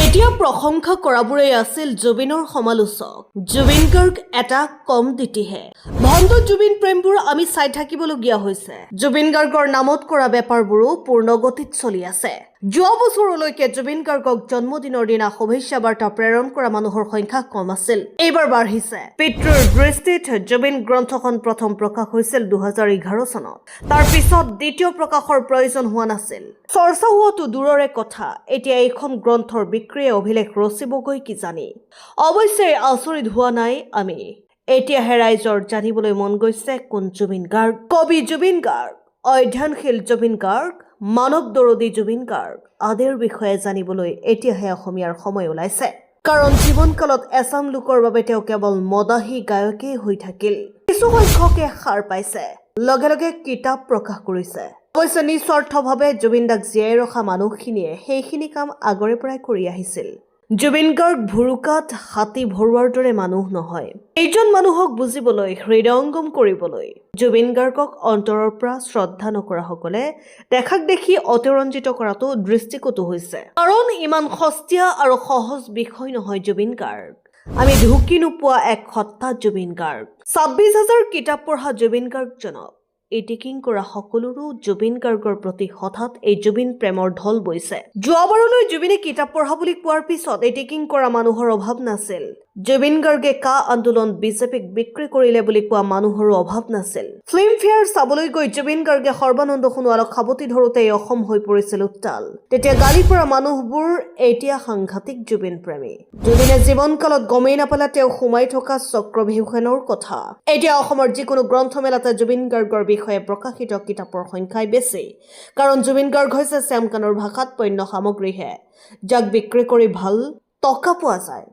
এতিয়া প্ৰশংসা কৰাবোৰেই আছিল জুবিনৰ সমালোচক। জুবিন গাৰ্গ এটা কম দিতিহে। ভণ্ড জুবিন প্ৰেমবোৰ আমি চাই থাকিবলগীয়া হৈছে। জুবিন গাৰ্গৰ নামত কৰা বেপাৰবোৰো পূৰ্ণগতিত চলি আছে। যোৱা বছৰলৈকে জুবিন গাৰ্গক জন্মদিনৰ দিনা শুভেচ্ছা বাৰ্তা প্ৰেৰণ কৰা মানুহৰ সংখ্যা কম আছিল। এইবাৰ বাঢ়িছে। পিতৃৰ দৃষ্টিত জুবিন গ্ৰন্থখন প্ৰথম প্ৰকাশ হৈছিল 2011 চনত। তাৰ পিছত দ্বিতীয় প্ৰকাশৰ প্ৰয়োজন হোৱা নাছিল। চৰ্চা হোৱাটো দূৰৰে কথা, এতিয়া এইখন গ্ৰন্থৰ বিক্ৰীয়ে অভিলেখ ৰচিবগৈ কিজানি। অৱশ্যে আচৰিত হোৱা নাই আমি। এতিয়াহে ৰাইজৰ জানিবলৈ মন গৈছে কোন জুবিন গাৰ্গ। কবি জুবিন গাৰ্গ, অধ্যয়নশীল জুবিন গাৰ্গ, মানৱ দৰদী জুবিন গাৰ্গ আদিৰ বিষয়ে জানিবলৈ এতিয়াহে অসমীয়াৰ সময় ওলাইছে। কাৰণ জীৱনকালত এচাম লোকৰ বাবে তেওঁ কেৱল মদাহী গায়কেই হৈ থাকিল। কিছু সংখ্যকে সাৰ পাইছে, লগে লগে কিতাপ প্ৰকাশ কৰিছে। অৱশ্যে নিস্বাৰ্থভাৱে জুবিনদাক জীয়াই ৰখা মানুহখিনিয়ে সেইখিনি কাম আগৰে পৰাই কৰি আহিছিল। জুবিন গাৰ্গ ভুৰুকাত হাতী ভৰোৱাৰ দৰে মানুহ নহয়। এইজন মানুহক বুজিবলৈ, হৃদয়ংগম কৰিবলৈ জুবিন গাৰ্গক অন্তৰৰ পৰা শ্ৰদ্ধা নকৰাসকলে দেখাক দেখি অতিৰঞ্জিত কৰাটো দৃষ্টিকটু হৈছে। কাৰণ ইমান সস্তীয়া আৰু সহজ বিষয় নহয় জুবিন গাৰ্গ। আমি ঢুকি নোপোৱা এক সত্তা জুবিন গাৰ্গ। 26,000 কিতাপ পঢ়া জুবিন গাৰ্গজনক ইটিকিং কৰা সকলোৰো জুবিন গাৰ্গৰ প্ৰতি হঠাৎ এই জুবিন প্ৰেমৰ ঢল বৈছে। যোৱাবাৰলৈ জুবিনে কিতাপ পঢ়া বুলি কোৱাৰ পিছত ইটিকিং কৰা মানুহৰ অভাৱ নাছিল। জুবিন গাৰ্গে কা আন্দোলন বিজেপিক বিক্ৰী কৰিলে বুলি কোৱা মানুহৰো অভাৱ নাছিল। ফিল্মফেয়াৰ চাবলৈ গৈ জুবিন গাৰ্গে সৰ্বানন্দ সোণোৱালক সাৱটি ধৰোতেই অসম হৈ পৰিছিল উত্তাল। তেতিয়া গালি পৰা মানুহবোৰ এতিয়া সাংঘাতিক জুবিন প্ৰেমী। জুবিনে জীৱনকালত গমেই নাপালে তেওঁ সোমাই থকা চক্ৰভিউখনৰ কথা। এতিয়া অসমৰ যিকোনো গ্ৰন্থমেলাতে জুবিন গাৰ্গৰ বিষয়ে প্ৰকাশিত কিতাপৰ সংখ্যাই বেছি। কাৰণ জুবিন গাৰ্গ হৈছে শ্যামকানুৰ ভাষাত পণ্য সামগ্ৰীহে, যাক বিক্ৰী কৰি ভাল টকা পোৱা যায়।